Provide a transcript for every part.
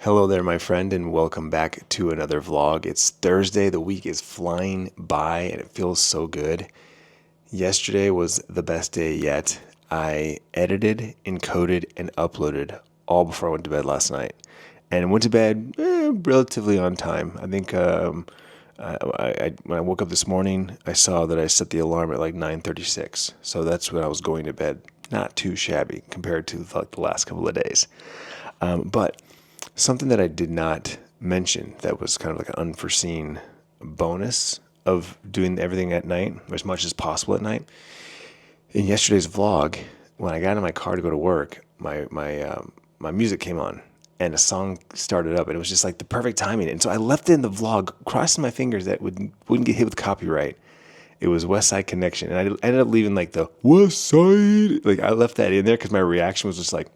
Hello there, my friend, and welcome back to another vlog. It's Thursday. The week is flying by, and it feels so good. Yesterday was the best day yet. I edited, encoded, and uploaded all before I went to bed last night. And went to bed relatively on time. I think when I woke up this morning, I saw that I set the alarm at like 9:36. So that's when I was going to bed. Not too shabby compared to like the last couple of days. But something that I did not mention that was kind of like an unforeseen bonus of doing everything at night, or as much as possible at night. In yesterday's vlog, when I got in my car to go to work, my music came on and a song started up, and it was just like the perfect timing. And so I left it in the vlog, crossing my fingers that wouldn't get hit with copyright. It was West Side Connection, and I ended up leaving like the West Side, like I left that in there because my reaction was just like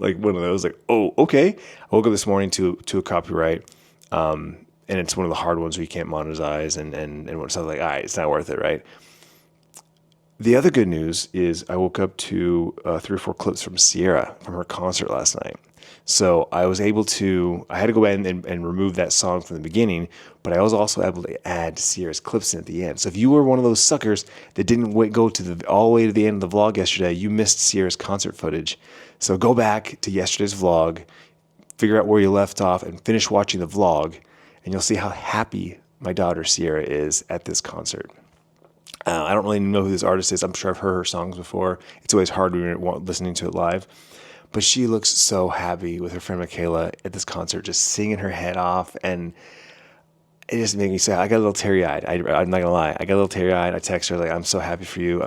one of those, like, oh, okay. I woke up this morning to a copyright, and it's one of the hard ones where you can't monetize, and so I was like, all right, it's not worth it, right? The other good news is I woke up to 3 or 4 clips from Sierra from her concert last night. So I was able to, I had to go ahead and remove that song from the beginning, but I was also able to add Sierra's clips in at the end. So if you were one of those suckers that didn't go to all the way to the end of the vlog yesterday, you missed Sierra's concert footage. So go back to yesterday's vlog, figure out where you left off, and finish watching the vlog, and you'll see how happy my daughter Sierra is at this concert. I don't really know who this artist is. I'm sure I've heard her songs before. It's always hard when you're listening to it live. But she looks so happy with her friend Michaela at this concert, just singing her head off. And it just made me say, I got a little teary-eyed. I'm not going to lie. I got a little teary-eyed. I text her, like, I'm so happy for you.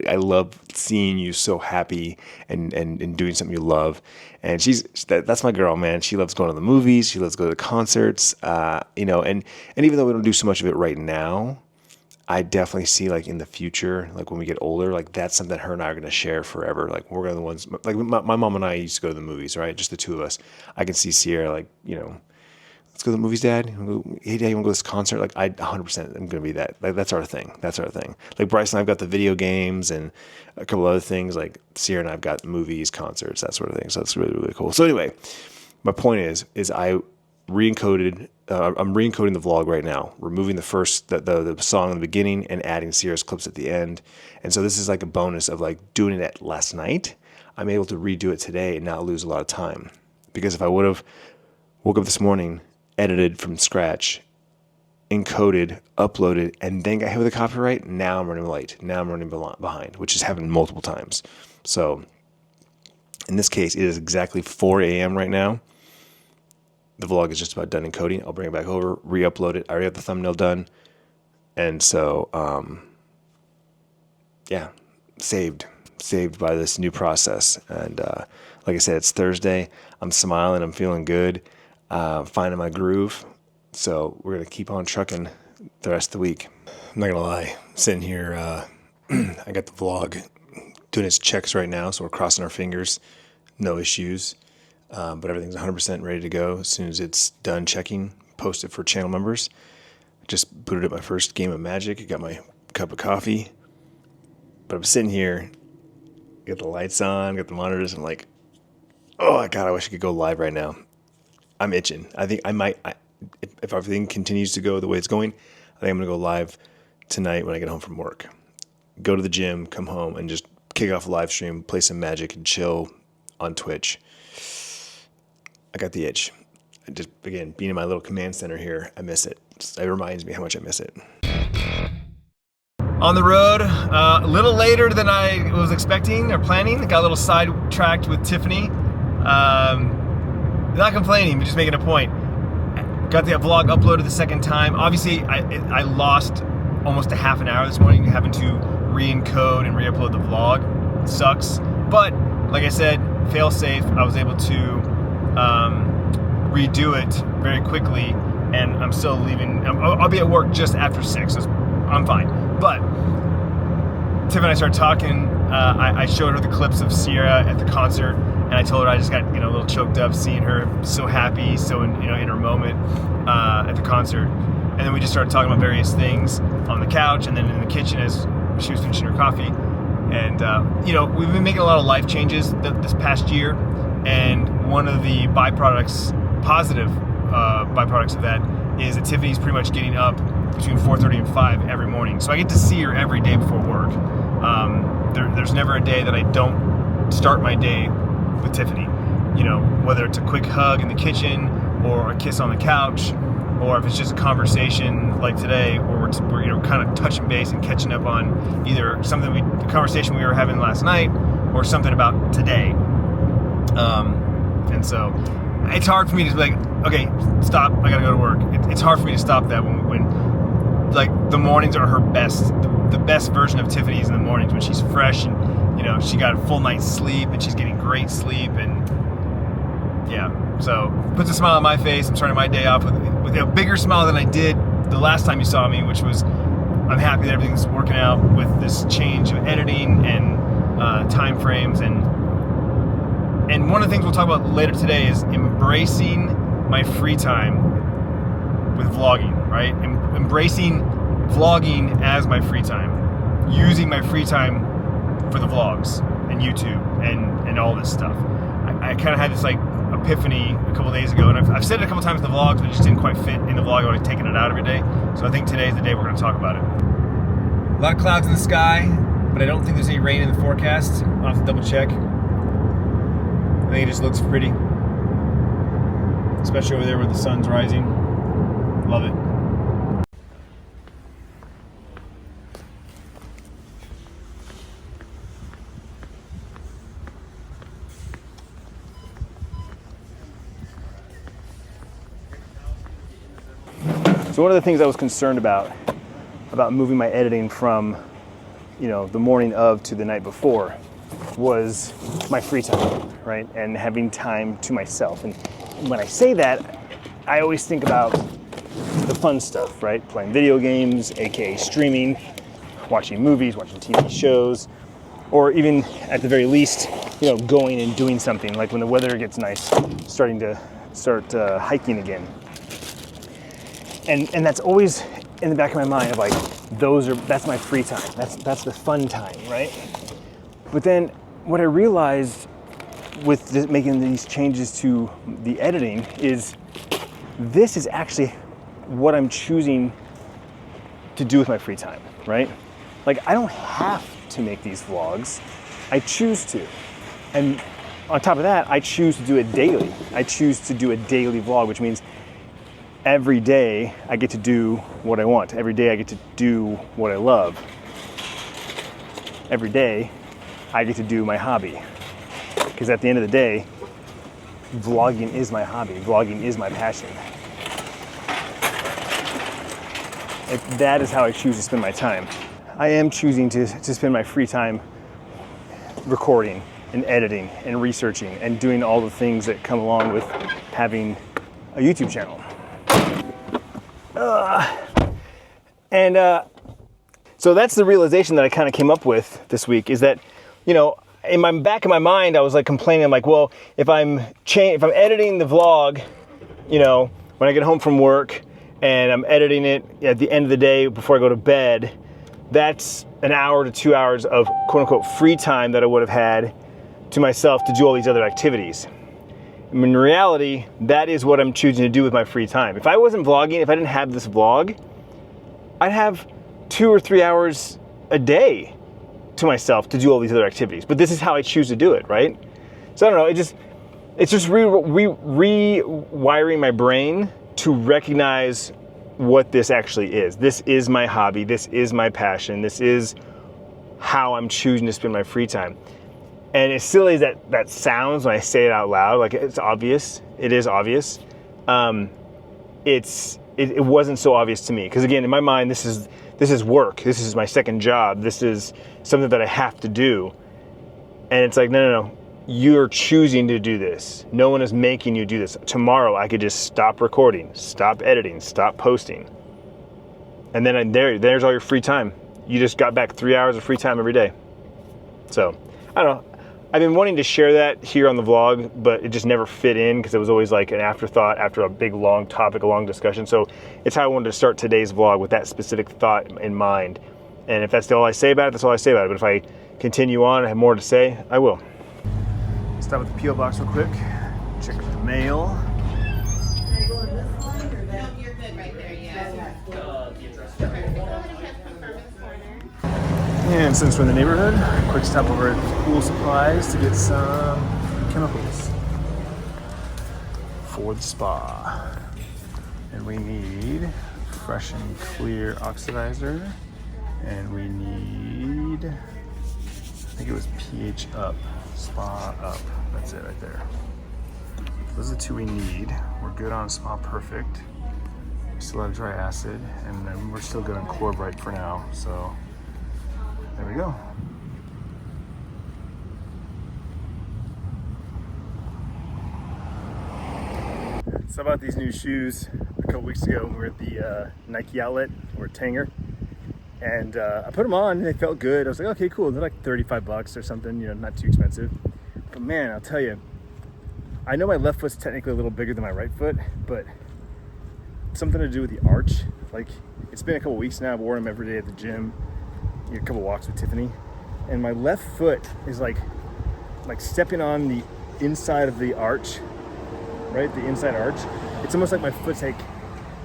I love seeing you so happy and doing something you love. And that's my girl, man. She loves going to the movies. She loves going to the concerts. And even though we don't do so much of it right now, I definitely see, like, in the future, like when we get older, like that's something her and I are going to share forever. Like we're going to the ones, like my mom and I used to go to the movies, right? Just the two of us. I can see Sierra, like, let's go to the movies, Dad. Hey, Dad, you want to go to this concert? Like, I 100% am going to be that. Like, that's our thing. Like, Bryce and I've got the video games and a couple other things. Like, Sierra and I've got movies, concerts, that sort of thing. So that's really, really cool. So anyway, my point is I re-encoded. I'm re-encoding the vlog right now, removing the song in the beginning and adding Sierra's clips at the end. And so this is like a bonus of like doing it last night. I'm able to redo it today and not lose a lot of time. Because if I would have woke up this morning, edited from scratch, encoded, uploaded, and then got hit with a copyright, now I'm running late. Now I'm running behind, which has happened multiple times. So in this case, it is exactly 4 a.m. right now. The vlog is just about done encoding. I'll bring it back over, re-upload it. I already have the thumbnail done. And so, saved by this new process. And like I said, it's Thursday. I'm smiling. I'm feeling good. Finding my groove. So we're going to keep on trucking the rest of the week. I'm not going to lie. Sitting here, I got the vlog doing its checks right now. So we're crossing our fingers. No issues. But everything's 100% ready to go. As soon as it's done checking, post it for channel members. Just booted up my first game of Magic. Got my cup of coffee. But I'm sitting here, got the lights on, got the monitors. I'm like, oh, God, I wish I could go live right now. I'm itching. I think I might, if everything continues to go the way it's going, I think I'm going to go live tonight when I get home from work. Go to the gym, come home, and just kick off a live stream, play some Magic, and chill on Twitch. I got the itch. Just, again, being in my little command center here, I miss it. It reminds me how much I miss it. On the road, a little later than I was expecting or planning. Got a little sidetracked with Tiffany. Not complaining, but just making a point. Got the vlog uploaded the second time. Obviously, I lost almost a half an hour this morning having to re-encode and re-upload the vlog. It sucks. But, like I said, fail safe. I was able to redo it very quickly, and I'm still leaving. I'll be at work just after 6, so I'm fine. But Tiff and I started talking. I showed her the clips of Sierra at the concert, and I told her I just got a little choked up seeing her so happy, so in her moment at the concert. And then we just started talking about various things on the couch, and then in the kitchen as she was finishing her coffee. And we've been making a lot of life changes this past year. And one of the positive byproducts of that is that Tiffany's pretty much getting up between 4:30 and 5 every morning. So I get to see her every day before work. There's never a day that I don't start my day with Tiffany. You know, whether it's a quick hug in the kitchen or a kiss on the couch, or if it's just a conversation like today where we're kind of touching base and catching up on either a conversation we were having last night or something about today. And so it's hard for me to be like, okay, stop, I gotta go to work. It's hard for me to stop that when like the mornings are her best. The best version of Tiffany is in the mornings when she's fresh and, you know, she got a full night's sleep and she's getting great sleep, and yeah, so puts a smile on my face. I'm starting my day off with a bigger smile than I did the last time you saw me, which was I'm happy that everything's working out with this change of editing and time frames. And one of the things we'll talk about later today is embracing my free time with vlogging, right? Embracing vlogging as my free time, using my free time for the vlogs and YouTube and all this stuff. I kind of had this like epiphany a couple days ago, and I've said it a couple times in the vlogs, but it just didn't quite fit in the vlog. I was taking it out every day, so I think today's the day we're going to talk about it. A lot of clouds in the sky, but I don't think there's any rain in the forecast. I'll have to double check. I think it just looks pretty, especially over there where the sun's rising. Love it. So one of the things I was concerned about moving my editing from, you know, the morning of to the night before was my free time, right? And having time to myself. And when I say that, I always think about the fun stuff, right? Playing video games, aka streaming, watching movies, watching TV shows, or even at the very least, you know, going and doing something, like when the weather gets nice, start hiking again. And that's always in the back of my mind of like, that's my free time. That's the fun time, right? But then what I realized with making these changes to the editing is this is actually what I'm choosing to do with my free time, right? Like, I don't have to make these vlogs. I choose to. And on top of that, I choose to do it daily. I choose to do a daily vlog, which means every day I get to do what I want. Every day I get to do what I love. Every day I get to do my hobby. Because at the end of the day, vlogging is my hobby. Vlogging is my passion. That is how I choose to spend my time. I am choosing to spend my free time recording and editing and researching and doing all the things that come along with having a YouTube channel. So that's the realization that I kind of came up with this week, is that, you know, in my back of my mind, I was like complaining. I'm like, well, if I'm editing the vlog, you know, when I get home from work and I'm editing it at the end of the day before I go to bed, that's an hour to 2 hours of quote unquote free time that I would have had to myself to do all these other activities. In reality, that is what I'm choosing to do with my free time. If I wasn't vlogging, if I didn't have this vlog, I'd have 2 or 3 hours a day to myself to do all these other activities. But this is how I choose to do it, right? So I don't know, it's just rewiring my brain to recognize what this actually is. This is my hobby, this is my passion, this is how I'm choosing to spend my free time. And as silly as that sounds when I say it out loud, like it's obvious, it is obvious. It wasn't so obvious to me, because again, in my mind, this is work. This is my second job. This is something that I have to do. And it's like, no. You're choosing to do this. No one is making you do this. Tomorrow, I could just stop recording, stop editing, stop posting. And then there's all your free time. You just got back 3 hours of free time every day. So, I don't know. I've been wanting to share that here on the vlog, but it just never fit in because it was always like an afterthought after a big, long topic, a long discussion. So it's how I wanted to start today's vlog, with that specific thought in mind. And if that's all I say about it, that's all I say about it. But if I continue on and have more to say, I will. Start with the P.O. box real quick. Check the mail. Can I go in this line or that? No, you're good right there, yeah. And since we're in the neighborhood, quick stop over at Pool Supplies to get some chemicals for the spa. And we need fresh and clear oxidizer. And we need, I think it was pH up, spa up. That's it right there. Those are the two we need. We're good on Spa Perfect. We still have dry acid, and then we're still good on Chlorbright for now. So there we go. So I bought these new shoes a couple weeks ago when we were at the Nike outlet or Tanger. And I put them on and they felt good. I was like, okay, cool. They're like 35 bucks or something, you know, not too expensive. But man, I'll tell you, I know my left foot's technically a little bigger than my right foot, but something to do with the arch. Like, it's been a couple weeks now. I've worn them every day at the gym, a couple walks with Tiffany. And my left foot is like stepping on the inside of the arch, right? The inside arch. It's almost like my foot's like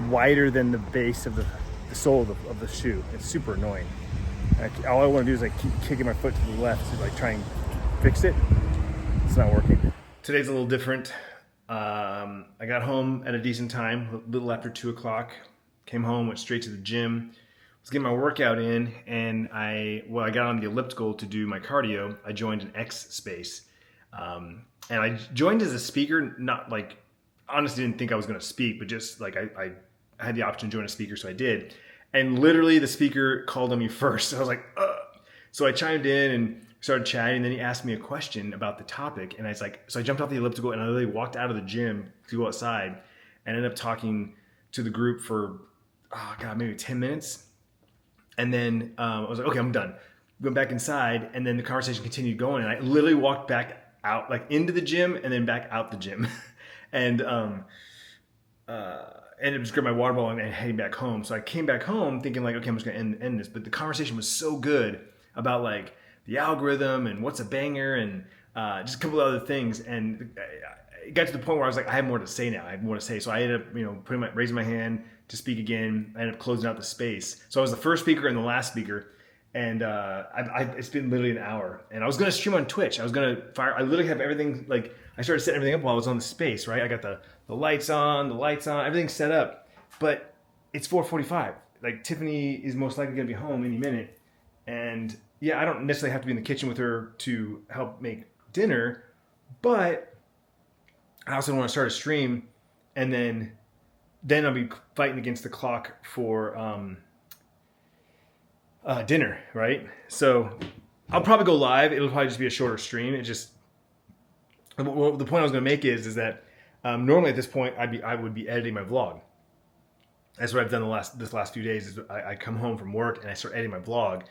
wider than the base of the sole of the shoe. It's super annoying. All I want to do is like keep kicking my foot to the left to like try and fix it. It's not working. Today's a little different. I got home at a decent time, a little after 2 o'clock. Came home, went straight to the gym. Was getting my workout in, and I got on the elliptical to do my cardio. I joined an X space, and I joined as a speaker. Not like, honestly, didn't think I was going to speak, but just like I had the option to join a speaker, so I did. And literally, the speaker called on me first. I was like, ugh. So I chimed in and started chatting. And then he asked me a question about the topic, and I was like, so I jumped off the elliptical and I literally walked out of the gym to go outside, and ended up talking to the group for maybe 10 minutes. And then I was like, okay, I'm done. Went back inside, and then the conversation continued going. And I literally walked back out, like into the gym, and then back out the gym, and ended up just grabbing my water bottle and heading back home. So I came back home thinking like, okay, I'm just gonna end this. But the conversation was so good about like the algorithm and what's a banger and just a couple of other things. And it got to the point where I was like, I have more to say now. I have more to say. So I ended up, raising my hand to speak again. I ended up closing out the space. So I was the first speaker and the last speaker. And it's been literally an hour. And I was going to stream on Twitch. I I literally have everything, like, I started setting everything up while I was on the space, right? I got the lights on, everything's set up. But it's 4:45. Like, Tiffany is most likely going to be home any minute. And yeah, I don't necessarily have to be in the kitchen with her to help make dinner. But I also don't want to start a stream and then I'll be fighting against the clock for dinner, right? So I'll probably go live. It'll probably just be a shorter stream. The point I was going to make is that normally at this point I would be editing my vlog. That's what I've done this last few days. Is I come home from work and I start editing my vlog.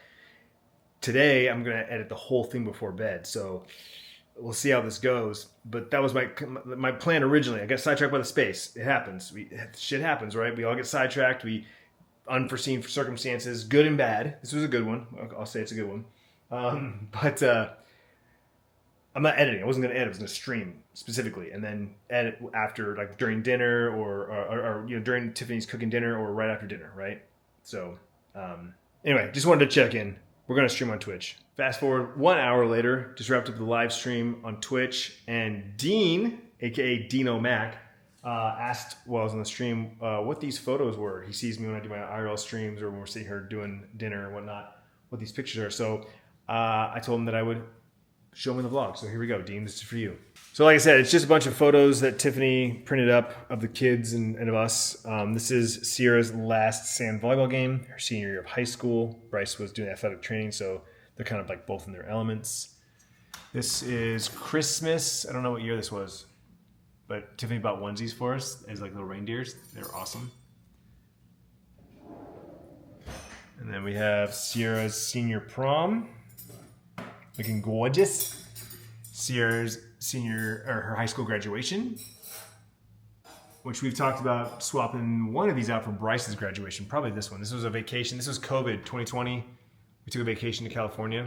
Today I'm going to edit the whole thing before bed. So we'll see how this goes. But that was my plan originally. I got sidetracked by the space. It happens. Shit happens, right? We all get sidetracked. Unforeseen circumstances, good and bad. This was a good one. I'll say it's a good one. But I'm not editing. I wasn't going to edit. I was going to stream specifically, and then edit after, like during dinner or during Tiffany's cooking dinner or right after dinner, right? So anyway, just wanted to check in. We're going to stream on Twitch. Fast forward 1 hour later, just wrapped up the live stream on Twitch, and Dean, aka Dino Mac, asked while I was on the stream what these photos were. He sees me when I do my IRL streams or when we're sitting here doing dinner and whatnot, what these pictures are. So I told him that I would show him in the vlog. So here we go, Dean, this is for you. So like I said, it's just a bunch of photos that Tiffany printed up of the kids and of us. This is Sierra's last sand volleyball game, her senior year of high school. Bryce was doing athletic training, so they're kind of like both in their elements. This is Christmas. I don't know what year this was, but Tiffany bought onesies for us as like little reindeers. They're awesome. And then we have Sierra's senior prom, looking gorgeous. Sierra's her high school graduation, which we've talked about swapping one of these out for Bryce's graduation. Probably this one. This was a vacation. This was COVID 2020. We took a vacation to California.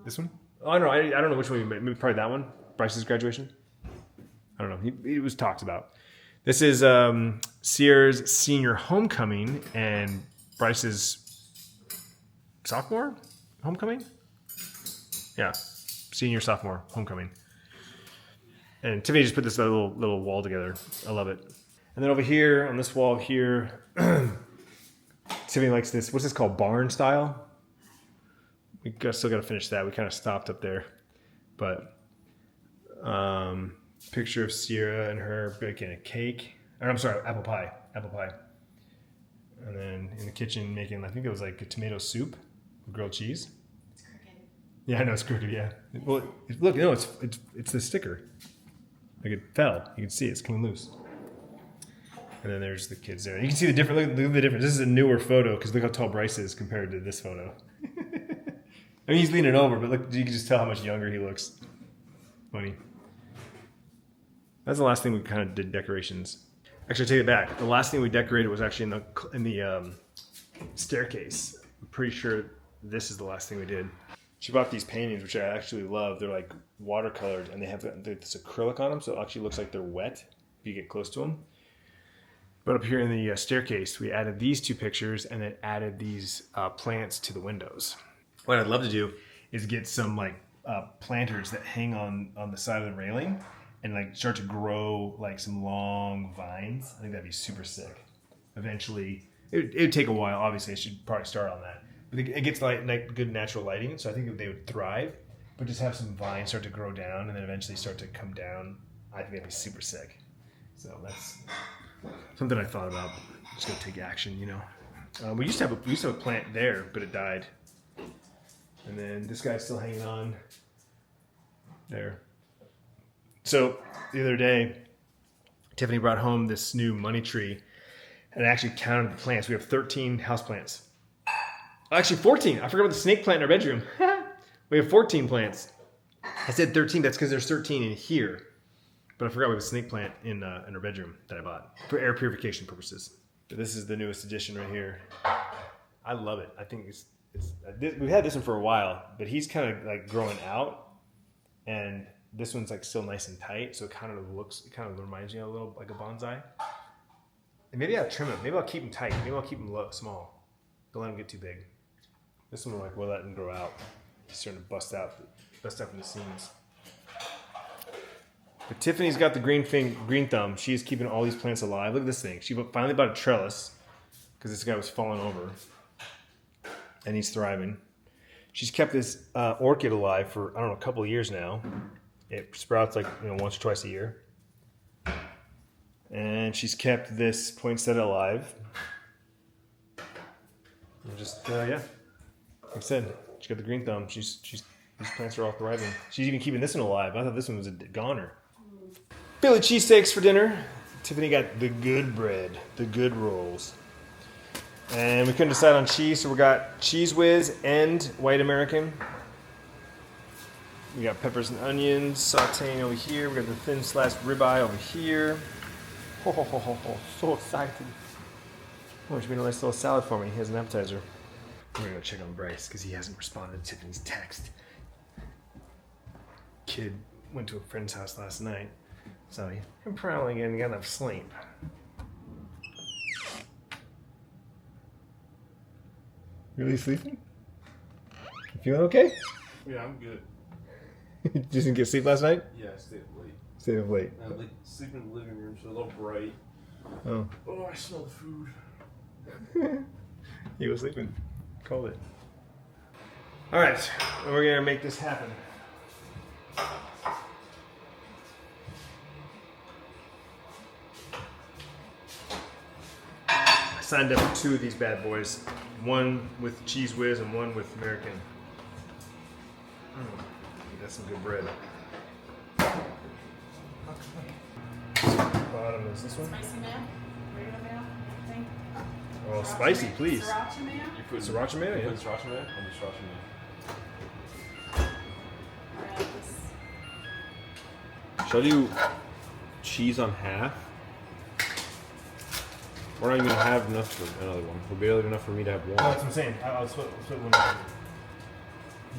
This one? Oh, I don't know. I don't know which one, but maybe probably that one. Bryce's graduation? I don't know. It was talked about. This is Sierra's senior homecoming and Bryce's sophomore homecoming? Yeah, senior, sophomore homecoming. And Tiffany just put this little wall together. I love it. And then over here on this wall here, Tiffany likes this. What's this called? Barn style. Still got to finish that. We kind of stopped up there, but picture of Sierra and her baking a cake. Or, I'm sorry, apple pie. And then in the kitchen making, I think it was like a tomato soup with grilled cheese. It's crooked. Yeah, I know it's crooked. Yeah. Well, look, no, it's the sticker. Like it fell. You can see it's coming loose. And then there's the kids there. You can see the difference. Look at the difference. This is a newer photo because look how tall Bryce is compared to this photo. I mean, he's leaning over, but look, you can just tell how much younger he looks. Funny. That's the last thing we kind of did decorations. Actually, I take it back. The last thing we decorated was actually in the staircase. I'm pretty sure this is the last thing we did. She bought these paintings, which I actually love. They're like watercolored, and they have this acrylic on them, so it actually looks like they're wet if you get close to them. But up here in the staircase, we added these two pictures, and then added these plants to the windows. What I'd love to do is get some like planters that hang on the side of the railing, and like start to grow like some long vines. I think that'd be super sick. Eventually, it would take a while. Obviously, I should probably start on that. But it gets like good natural lighting, so I think they would thrive. But just have some vines start to grow down and then eventually start to come down. I think that'd be super sick. So that's something I thought about. Just gonna take action, you know. We used to have a plant there, but it died. And then this guy's still hanging on there. So the other day, Tiffany brought home this new money tree, and I actually counted the plants. We have 13 houseplants. Actually, 14. I forgot about the snake plant in our bedroom. We have 14 plants. I said 13. That's because there's 13 in here. But I forgot we have a snake plant in our bedroom that I bought for air purification purposes. But this is the newest addition right here. I love it. I think we've had this one for a while, but he's kind of like growing out, and this one's like still nice and tight. So it kind of reminds me a little like a bonsai. And maybe I'll trim him. Maybe I'll keep him tight. Maybe I'll keep him small. Don't let him get too big. This one, we'll let him grow out. He's starting to bust out from the seams. But Tiffany's got the green thumb. She's keeping all these plants alive. Look at this thing. She finally bought a trellis because this guy was falling over, and he's thriving. She's kept this orchid alive for a couple of years now. It sprouts like once or twice a year. And she's kept this poinsettia alive. And just like I said, she got the green thumb. These plants are all thriving. She's even keeping this one alive. I thought this one was a goner. Philly cheesesteaks for dinner. Tiffany got the good bread, the good rolls. And we couldn't decide on cheese, so we got Cheese Whiz and White American. We got peppers and onions sauteing over here. We got the thin sliced ribeye over here. So excited. Oh, she made a nice little salad for me. He has an appetizer. We're gonna go check on Bryce because he hasn't responded to Tiffany's text. Kid went to a friend's house last night, so he's probably gonna get enough sleep. Really sleeping? You feeling okay? Yeah, I'm good. You didn't get sleep last night? Yeah, I stayed up late. Stayed up late. I like sleep in the living room, so a little bright. Oh. Oh, I smell the food. You was sleeping. Called it. All right, we're gonna make this happen. I signed up for 2 of these bad boys. One with Cheese Whiz and one with American. That's some good bread. Bottom is this one. Spicy mayo? Regular mayo? I think. Oh, spicy, please. Sriracha mayo? You put Sriracha mayo, You yeah. put sriracha mayo? I'll do sriracha mayo. Alright, this. Should I do cheese on half? We're not even gonna have enough for another one. We're barely enough for me to have one. Oh, that's what I'm saying. I'll split one.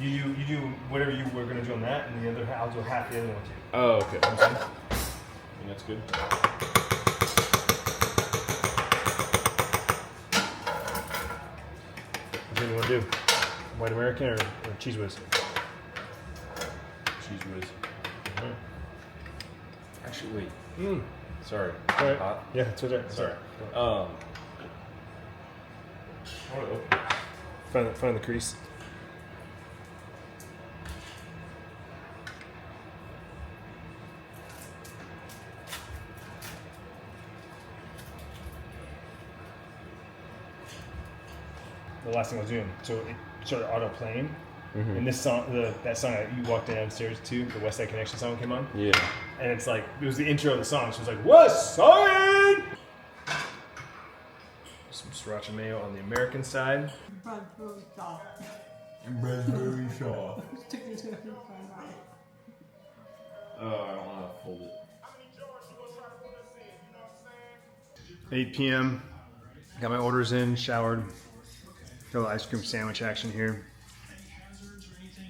You do whatever you were gonna do on that, and the other I'll do half the other one too. Oh, okay. I think that's good. What do you want to do? White American or cheese whiz? Cheese whiz. Alright. Actually, wait. Sorry. Alright. Hot? Yeah, it's okay. Sorry. Find the crease. The last thing I was doing, so it started auto playing, and this song, that song that you walked downstairs to, the West Side Connection song came on, Yeah. and it's like it was the intro of the song, so it was like West Side. Some sriracha mayo on the American side. Raspberry sauce. Raspberry sauce. Stick it to the fry. Oh, I don't want to hold it. 8 p.m. Got my orders in, showered. Got a little ice cream sandwich action here.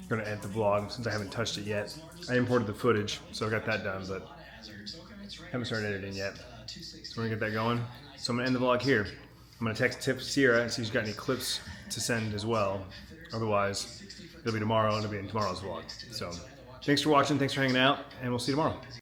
Gonna edit the vlog since I haven't touched it yet. I imported the footage, so I got that done, but haven't started editing yet. So we're gonna get that going. So I'm gonna end the vlog here. I'm gonna text Sierra and see if she's got any clips to send as well. Otherwise, it'll be tomorrow and it'll be in tomorrow's vlog. So thanks for watching, thanks for hanging out, and we'll see you tomorrow.